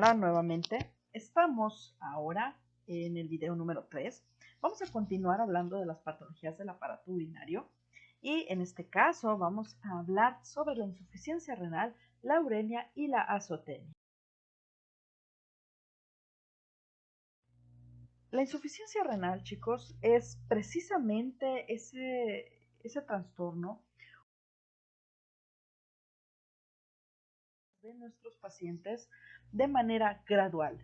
Hola nuevamente. Estamos ahora en el video número 3. Vamos a continuar hablando de las patologías del aparato urinario y en este caso vamos a hablar sobre la insuficiencia renal, la uremia y la azotemia. La insuficiencia renal, chicos, es precisamente ese trastorno de nuestros pacientes de manera gradual.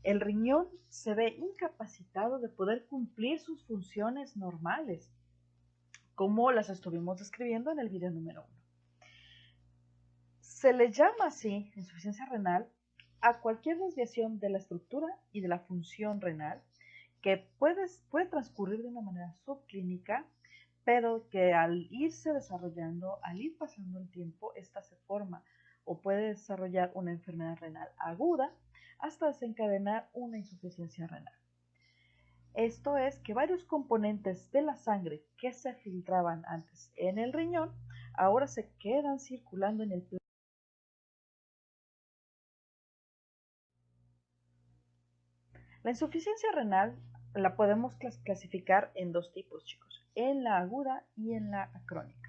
El riñón se ve incapacitado de poder cumplir sus funciones normales, como las estuvimos describiendo en el video número 1. Se le llama así insuficiencia renal a cualquier desviación de la estructura y de la función renal que puede transcurrir de una manera subclínica, pero que al irse desarrollando, al ir pasando el tiempo, esta se forma o puede desarrollar una enfermedad renal aguda hasta desencadenar una insuficiencia renal. Esto es que varios componentes de la sangre que se filtraban antes en el riñón ahora se quedan circulando en el plasma. La insuficiencia renal la podemos clasificar en dos tipos, chicos, en la aguda y en la crónica.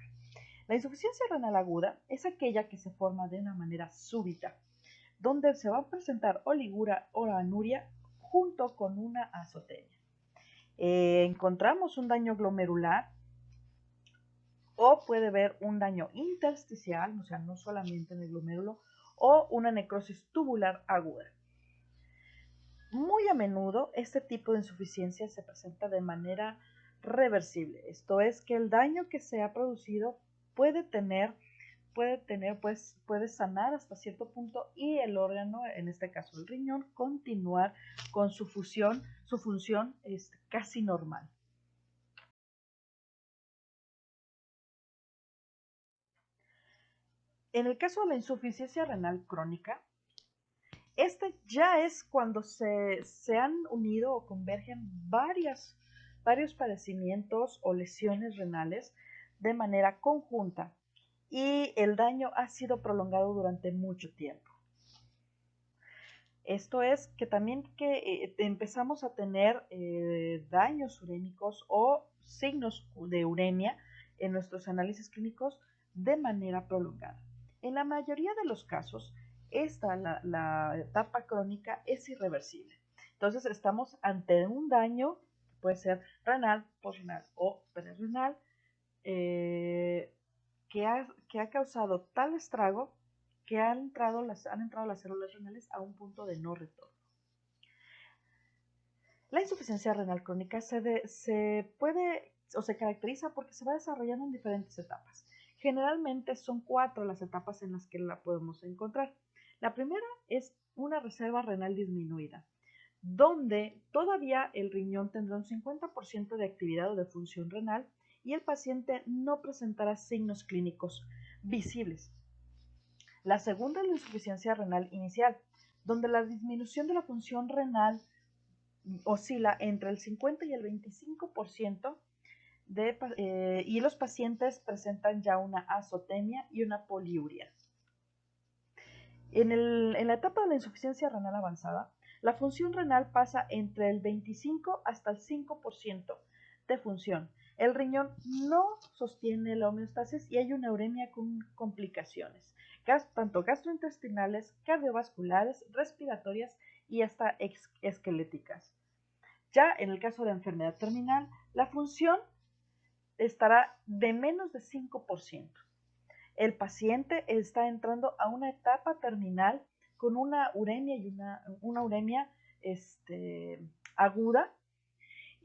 La insuficiencia renal aguda es aquella que se forma de una manera súbita, donde se va a presentar oligura o anuria junto con una azotemia. Encontramos un daño glomerular o puede haber un daño intersticial, o sea, no solamente en el glomérulo, o una necrosis tubular aguda. Muy a menudo este tipo de insuficiencia se presenta de manera reversible, esto es que el daño que se ha producido puede sanar hasta cierto punto y el órgano, en este caso el riñón, continuar con su función casi normal. En el caso de la insuficiencia renal crónica, este ya es cuando se han unido o convergen varios padecimientos o lesiones renales de manera conjunta y el daño ha sido prolongado durante mucho tiempo. Esto es que también empezamos a tener daños urémicos o signos de uremia en nuestros análisis clínicos de manera prolongada. En la mayoría de los casos, la etapa crónica es irreversible. Entonces, estamos ante un daño, puede ser renal, posrenal o perirenal, que ha causado tal estrago que han entrado las células renales a un punto de no retorno. La insuficiencia renal crónica se caracteriza porque se va desarrollando en diferentes etapas. Generalmente son 4 las etapas en las que la podemos encontrar. La primera es una reserva renal disminuida, donde todavía el riñón tendrá un 50% de actividad o de función renal y el paciente no presentará signos clínicos visibles. La segunda es la insuficiencia renal inicial, donde la disminución de la función renal oscila entre el 50 y el 25% y los pacientes presentan ya una azotemia y una poliuria. En la etapa de la insuficiencia renal avanzada, la función renal pasa entre el 25 hasta el 5% de función. El riñón no sostiene la homeostasis y hay una uremia con complicaciones, tanto gastrointestinales, cardiovasculares, respiratorias y hasta esqueléticas. Ya en el caso de enfermedad terminal, la función estará de menos de 5%. El paciente está entrando a una etapa terminal con una uremia y una uremia aguda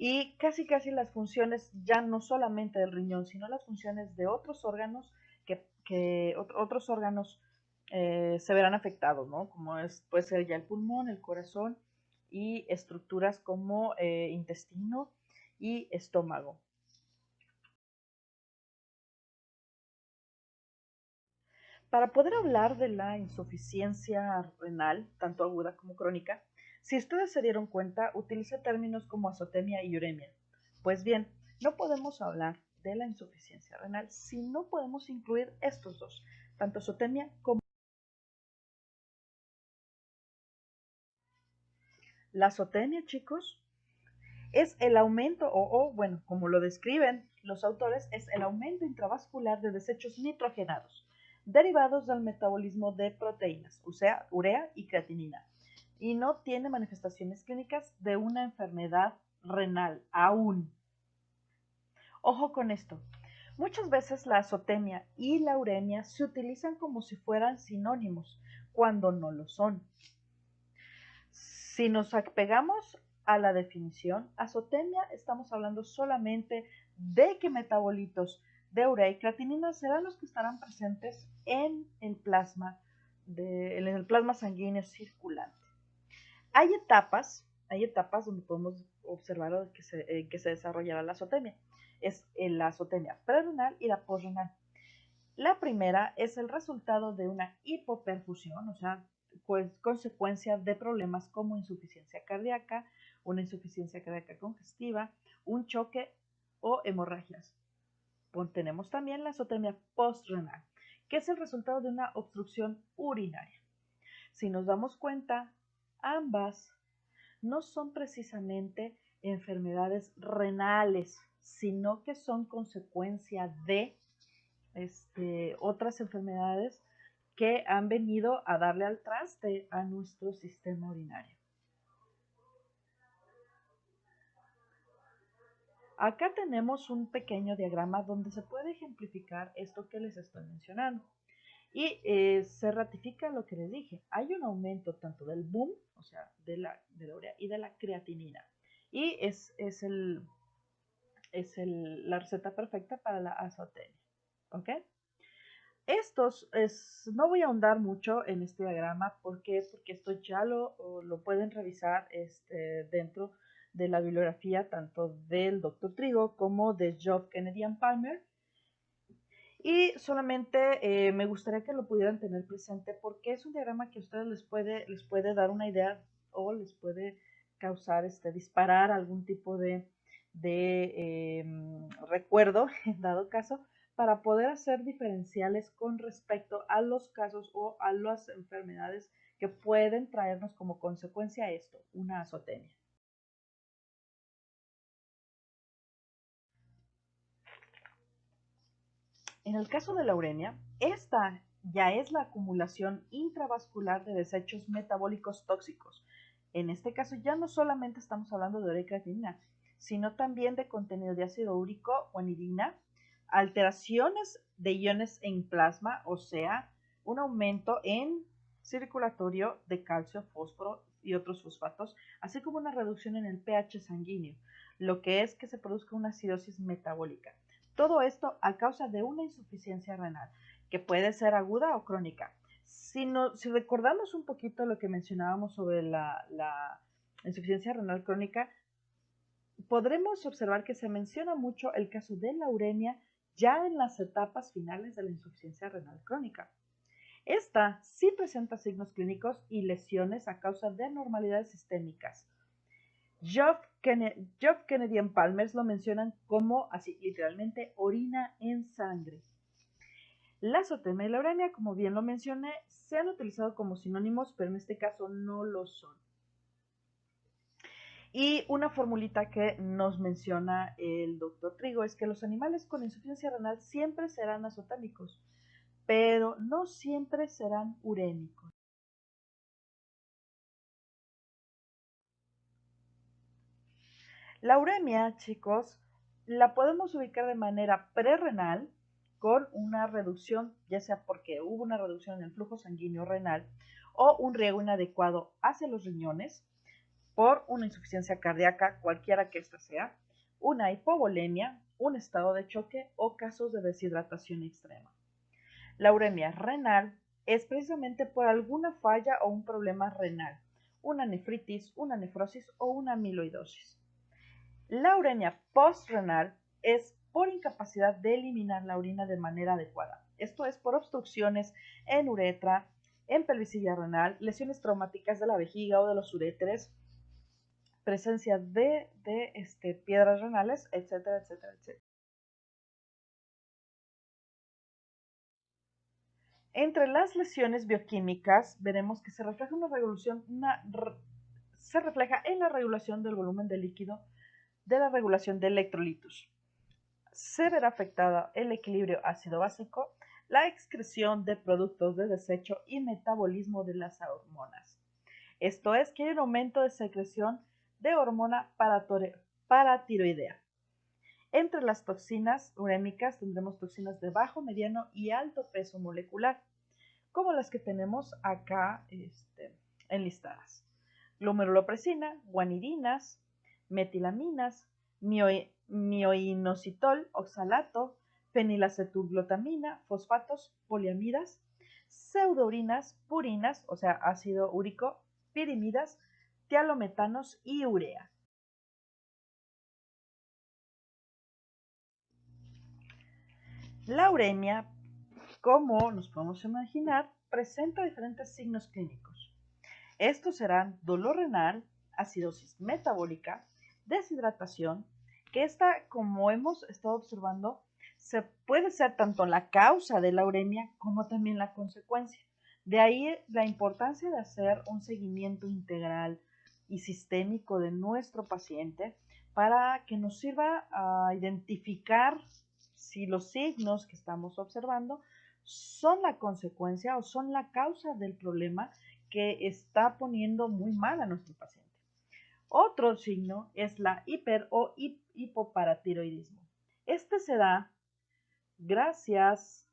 y casi las funciones ya no solamente del riñón, sino las funciones de otros órganos se verán afectados, ¿no? Como puede ser ya el pulmón, el corazón y estructuras como intestino y estómago. Para poder hablar de la insuficiencia renal, tanto aguda como crónica, si ustedes se dieron cuenta, utilicé términos como azotemia y uremia. Pues bien, no podemos hablar de la insuficiencia renal si no podemos incluir estos dos, tanto azotemia como La azotemia, chicos, es el aumento, bueno, como lo describen los autores, es el aumento intravascular de desechos nitrogenados derivados del metabolismo de proteínas, o sea, urea y creatinina, y no tiene manifestaciones clínicas de una enfermedad renal aún. Ojo con esto. Muchas veces la azotemia y la uremia se utilizan como si fueran sinónimos, cuando no lo son. Si nos apegamos a la definición, azotemia estamos hablando solamente de que metabolitos de urea y creatinina serán los que estarán presentes en el plasma, sanguíneo circulante. Hay etapas donde podemos observar que se desarrollará la azotemia. Es la azotemia prerenal y la posrenal. La primera es el resultado de una hipoperfusión, o sea, consecuencia de problemas como insuficiencia cardíaca, una insuficiencia cardíaca congestiva, un choque o hemorragias. Tenemos también la azotemia postrenal, que es el resultado de una obstrucción urinaria. Si nos damos cuenta, ambas no son precisamente enfermedades renales, sino que son consecuencia de otras enfermedades que han venido a darle al traste a nuestro sistema urinario. Acá tenemos un pequeño diagrama donde se puede ejemplificar esto que les estoy mencionando. Y se ratifica lo que les dije. Hay un aumento tanto del boom, o sea, de la urea y de la creatinina. Y es la receta perfecta para la azotemia. ¿Ok? No voy a ahondar mucho en este diagrama. ¿Por qué? Porque esto ya lo pueden revisar dentro de la bibliografía tanto del Dr. Trigo como de Geoff Kennedy and Palmer. Y solamente me gustaría que lo pudieran tener presente porque es un diagrama que a ustedes les puede dar una idea o les puede causar, disparar algún tipo de recuerdo, en dado caso, para poder hacer diferenciales con respecto a los casos o a las enfermedades que pueden traernos como consecuencia esto, una azotemia. En el caso de la uremia, esta ya es la acumulación intravascular de desechos metabólicos tóxicos. En este caso ya no solamente estamos hablando de urea y creatinina, sino también de contenido de ácido úrico o anhidrina, alteraciones de iones en plasma, o sea, un aumento en circulatorio de calcio, fósforo y otros fosfatos, así como una reducción en el pH sanguíneo, lo que es que se produzca una acidosis metabólica. Todo esto a causa de una insuficiencia renal, que puede ser aguda o crónica. Si recordamos un poquito lo que mencionábamos sobre la insuficiencia renal crónica, podremos observar que se menciona mucho el caso de la uremia ya en las etapas finales de la insuficiencia renal crónica. Esta sí presenta signos clínicos y lesiones a causa de anormalidades sistémicas. Geoff Kennedy y Palmer lo mencionan como, así literalmente, orina en sangre. La azotemia y la uremia, como bien lo mencioné, se han utilizado como sinónimos, pero en este caso no lo son. Y una formulita que nos menciona el doctor Trigo es que los animales con insuficiencia renal siempre serán azotémicos, pero no siempre serán urémicos. La uremia, chicos, la podemos ubicar de manera prerrenal con una reducción, ya sea porque hubo una reducción en el flujo sanguíneo renal o un riego inadecuado hacia los riñones por una insuficiencia cardíaca, cualquiera que ésta sea, una hipovolemia, un estado de choque o casos de deshidratación extrema. La uremia renal es precisamente por alguna falla o un problema renal, una nefritis, una nefrosis o una amiloidosis. La uremia postrenal es por incapacidad de eliminar la orina de manera adecuada. Esto es por obstrucciones en uretra, en pelvicidad renal, lesiones traumáticas de la vejiga o de los uréteres, presencia de piedras renales, etcétera, etcétera, etcétera. Entre las lesiones bioquímicas veremos que se refleja una se refleja en la regulación del volumen de líquido de la regulación de electrolitos. Se verá afectada el equilibrio ácido-básico, la excreción de productos de desecho y metabolismo de las hormonas. Esto es que hay un aumento de secreción de hormona paratiroidea. Entre las toxinas urémicas tendremos toxinas de bajo, mediano y alto peso molecular, como las que tenemos acá enlistadas. Glomerulopresina, guanidinas, metilaminas, mioinositol, oxalato, fenilacetilglutamina, fosfatos, poliamidas, pseudourinas, purinas, o sea, ácido úrico, pirimidas, tialometanos y urea. La uremia, como nos podemos imaginar, presenta diferentes signos clínicos. Estos serán dolor renal, acidosis metabólica, deshidratación, que esta, como hemos estado observando, se puede ser tanto la causa de la uremia como también la consecuencia. De ahí la importancia de hacer un seguimiento integral y sistémico de nuestro paciente para que nos sirva a identificar si los signos que estamos observando son la consecuencia o son la causa del problema que está poniendo muy mal a nuestro paciente. Otro signo es la hiper o hipoparatiroidismo. Este se da gracias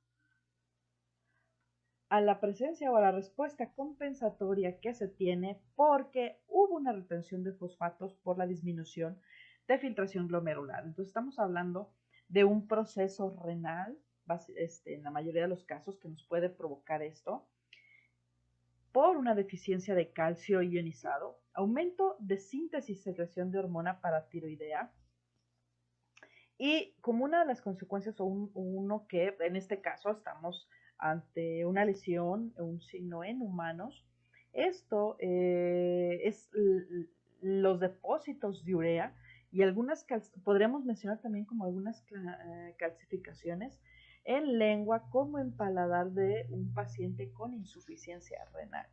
a la presencia o a la respuesta compensatoria que se tiene porque hubo una retención de fosfatos por la disminución de filtración glomerular. Entonces estamos hablando de un proceso renal, en la mayoría de los casos, que nos puede provocar esto, por una deficiencia de calcio ionizado, aumento de síntesis y secreción de hormona paratiroidea, y como una de las consecuencias, o uno que en este caso estamos ante una lesión, un signo en humanos, esto es los depósitos de urea y algunas, podríamos mencionar también como algunas calcificaciones en lengua como en paladar de un paciente con insuficiencia renal.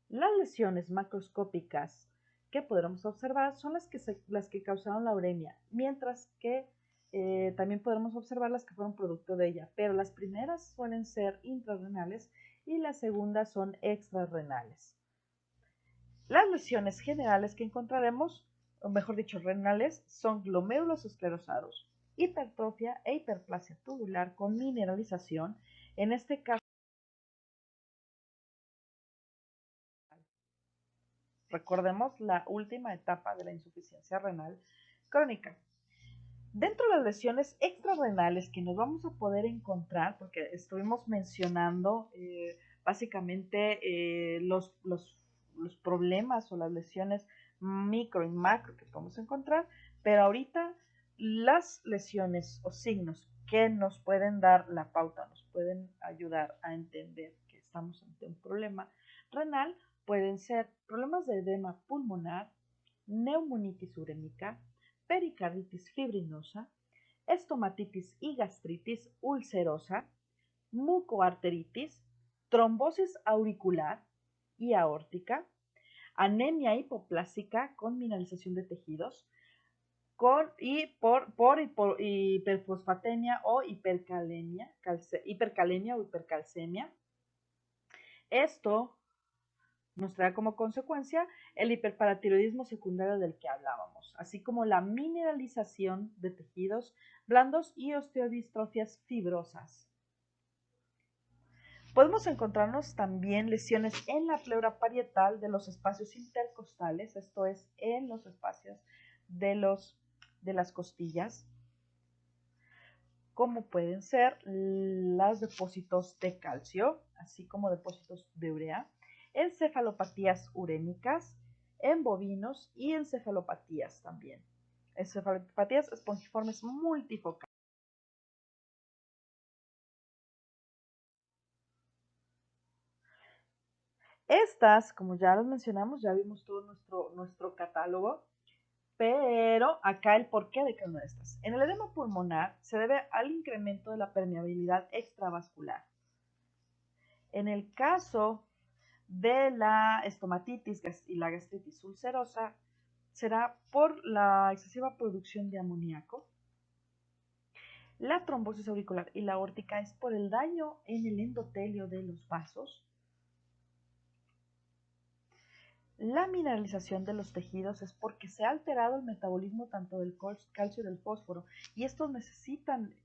Las lesiones macroscópicas que podremos observar son las que causaron la uremia, mientras que también podremos observar las que fueron producto de ella, pero las primeras suelen ser intrarrenales y las segundas son extrarrenales. Las lesiones generales que encontraremos, o mejor dicho, renales, son glomérulos esclerosados, hipertrofia e hiperplasia tubular con mineralización, en este caso. Recordemos la última etapa de la insuficiencia renal crónica. Dentro de las lesiones extrarrenales que nos vamos a poder encontrar, porque estuvimos mencionando básicamente los problemas o las lesiones micro y macro que podemos encontrar, pero ahorita las lesiones o signos que nos pueden dar la pauta, nos pueden ayudar a entender que estamos ante un problema renal, pueden ser problemas de edema pulmonar, neumonitis urémica, pericarditis fibrinosa, estomatitis y gastritis ulcerosa, mucoarteritis, trombosis auricular y aórtica, anemia hipoplásica con mineralización de tejidos, por hiperfosfatemia o hipercalemia o hipercalcemia. Esto nos trae como consecuencia el hiperparatiroidismo secundario del que hablábamos, así como la mineralización de tejidos blandos y osteodistrofias fibrosas. Podemos encontrarnos también lesiones en la pleura parietal de los espacios intercostales, esto es, en los espacios de las costillas, como pueden ser los depósitos de calcio, así como depósitos de urea, encefalopatías urémicas en bovinos y encefalopatías también. Encefalopatías espongiformes multifocales. Estas, como ya las mencionamos, ya vimos todo nuestro catálogo, pero acá el porqué de cada una de estas. En el edema pulmonar se debe al incremento de la permeabilidad extravascular. En el caso de la estomatitis y la gastritis ulcerosa, será por la excesiva producción de amoníaco. La trombosis auricular y la aórtica es por el daño en el endotelio de los vasos. La mineralización de los tejidos es porque se ha alterado el metabolismo tanto del calcio y del fósforo, y estos necesitan,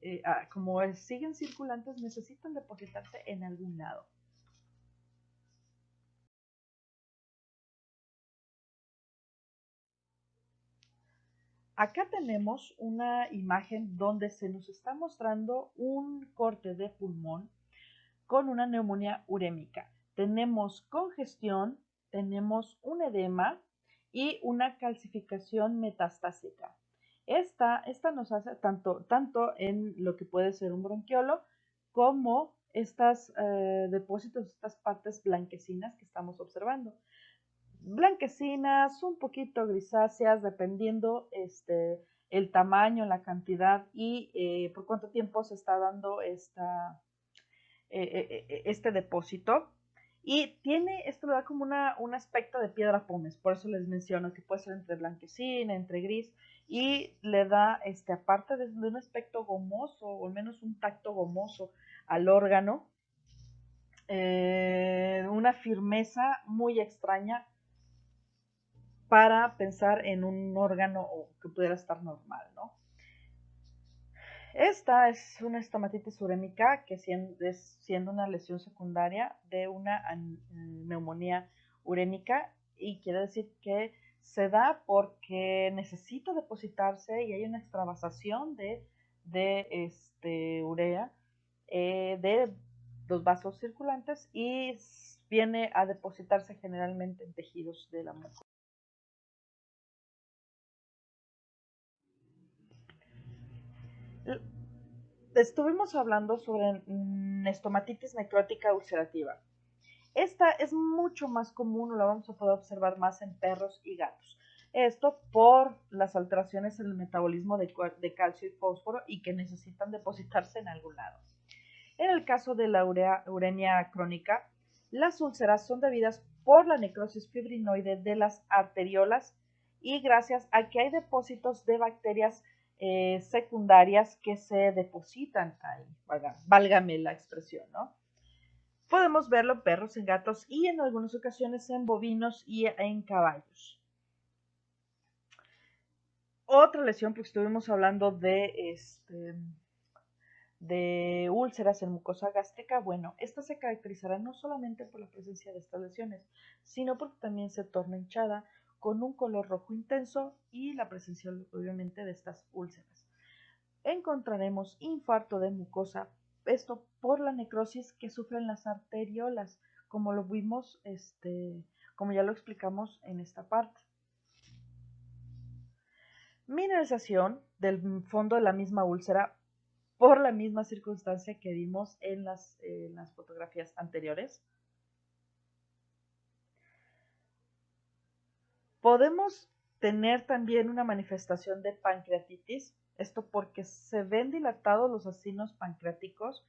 como siguen circulantes, necesitan depositarse en algún lado. Acá tenemos una imagen donde se nos está mostrando un corte de pulmón con una neumonía urémica. Tenemos congestión, tenemos un edema y una calcificación metastásica. Esta nos hace tanto en lo que puede ser un bronquiolo como estos depósitos, estas partes blanquecinas que estamos observando. Blanquecinas, un poquito grisáceas, dependiendo el tamaño, la cantidad y por cuánto tiempo se está dando este depósito. Y esto le da como un aspecto de piedra pómez, por eso les menciono que puede ser entre blanquecina, entre gris, y le da, aparte de un aspecto gomoso, o al menos un tacto gomoso al órgano, una firmeza muy extraña para pensar en un órgano que pudiera estar normal, ¿no? Esta es una estomatitis urémica que siendo una lesión secundaria de una neumonía urémica, y quiere decir que se da porque necesita depositarse y hay una extravasación de urea de los vasos circulantes y viene a depositarse generalmente en tejidos de la mucosa. Estuvimos hablando sobre estomatitis necrótica ulcerativa. Esta es mucho más común, la vamos a poder observar más en perros y gatos. Esto por las alteraciones en el metabolismo de calcio y fósforo y que necesitan depositarse en algún lado. En el caso de la uremia crónica, las úlceras son debidas por la necrosis fibrinoide de las arteriolas y gracias a que hay depósitos de bacterias secundarias que se depositan ahí, válgame la expresión, ¿no? Podemos verlo en perros, en gatos y en algunas ocasiones en bovinos y en caballos. Otra lesión, porque estuvimos hablando de úlceras en mucosa gástrica, bueno, esta se caracterizará no solamente por la presencia de estas lesiones, sino porque también se torna hinchada con un color rojo intenso y la presencia, obviamente, de estas úlceras. Encontraremos infarto de mucosa, esto por la necrosis que sufren las arteriolas, como lo vimos, como ya lo explicamos en esta parte. Mineralización del fondo de la misma úlcera por la misma circunstancia que vimos en las fotografías anteriores. Podemos tener también una manifestación de pancreatitis, esto porque se ven dilatados los acinos pancreáticos,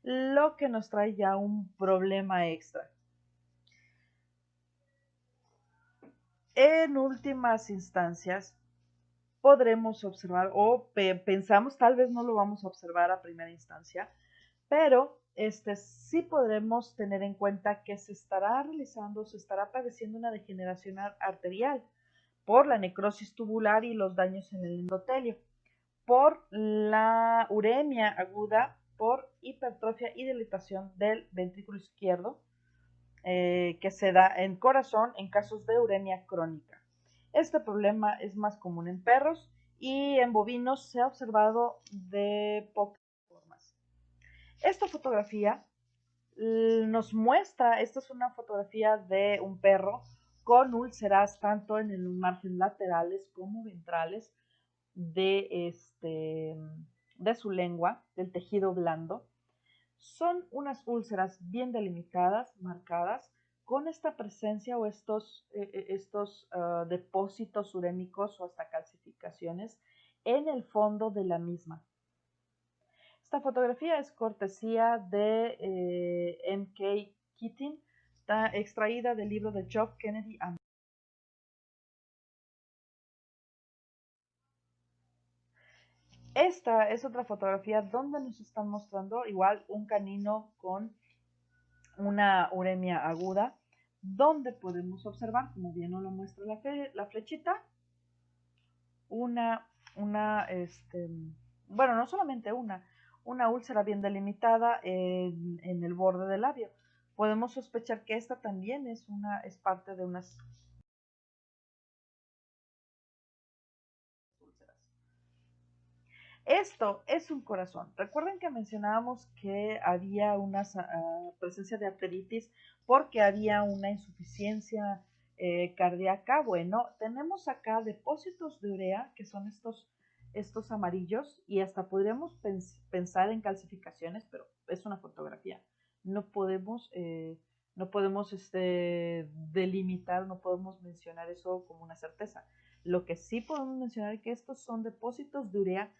lo que nos trae ya un problema extra. En últimas instancias, podremos observar, o pensamos, tal vez no lo vamos a observar a primera instancia, pero sí podremos tener en cuenta que se estará padeciendo una degeneración arterial por la necrosis tubular y los daños en el endotelio, por la uremia aguda, por hipertrofia y dilatación del ventrículo izquierdo, que se da en corazón en casos de uremia crónica. Este problema es más común en perros y en bovinos se ha observado de pocas formas. Esta fotografía nos muestra, esta es una fotografía de un perro con úlceras tanto en el margen laterales como ventrales de su lengua, del tejido blando. Son unas úlceras bien delimitadas, marcadas, con esta presencia o estos depósitos urémicos o hasta calcificaciones en el fondo de la misma. Esta fotografía es cortesía de MK Keating, está extraída del libro de John Kennedy. Esta es otra fotografía donde nos están mostrando igual un canino con una uremia aguda, donde podemos observar, como bien nos lo muestra la flechita, bueno, no solamente una úlcera bien delimitada en el borde del labio. Podemos sospechar que esta también es parte de unas úlceras. Esto es un corazón. Recuerden que mencionábamos que había una presencia de arteritis porque había una insuficiencia cardíaca. Bueno, tenemos acá depósitos de urea, que son estos amarillos, y hasta podríamos pensar en calcificaciones, pero es una fotografía. No podemos delimitar, no podemos mencionar eso como una certeza. Lo que sí podemos mencionar es que estos son depósitos de urea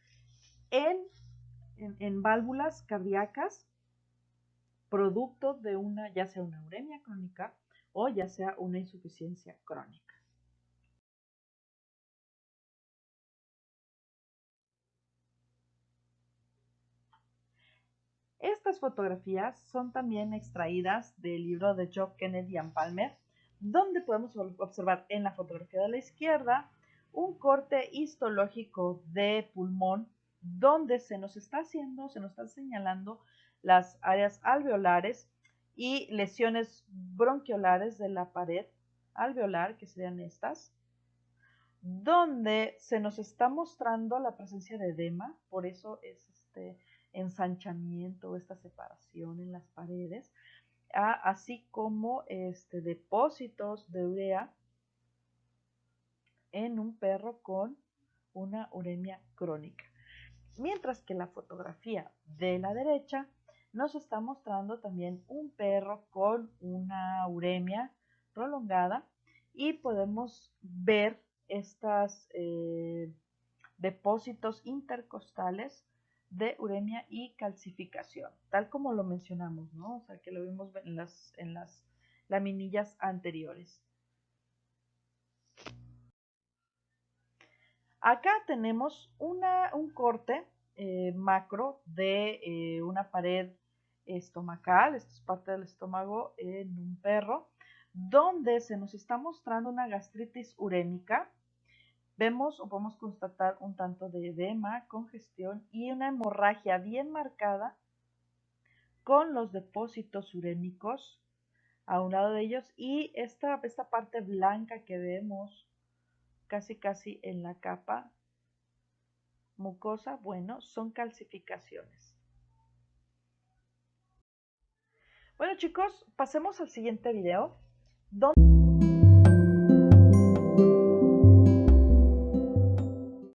en válvulas cardíacas, producto de ya sea una uremia crónica o ya sea una insuficiencia crónica. Estas fotografías son también extraídas del libro de John Kennedy and Palmer, donde podemos observar en la fotografía de la izquierda un corte histológico de pulmón, donde se nos están señalando las áreas alveolares y lesiones bronquiolares de la pared alveolar, que serían estas, donde se nos está mostrando la presencia de edema, por eso es ensanchamiento, esta separación en las paredes, así como depósitos de urea en un perro con una uremia crónica. Mientras que la fotografía de la derecha nos está mostrando también un perro con una uremia prolongada y podemos ver estos depósitos intercostales de uremia y calcificación, tal como lo mencionamos, ¿no? O sea, que lo vimos en las laminillas anteriores. Acá tenemos un corte macro de una pared estomacal, esto es parte del estómago en un perro, donde se nos está mostrando una gastritis urémica. Vemos o podemos constatar un tanto de edema, congestión y una hemorragia bien marcada con los depósitos urémicos a un lado de ellos y esta parte blanca que vemos casi en la capa mucosa, bueno, son calcificaciones. Bueno chicos, pasemos al siguiente video, donde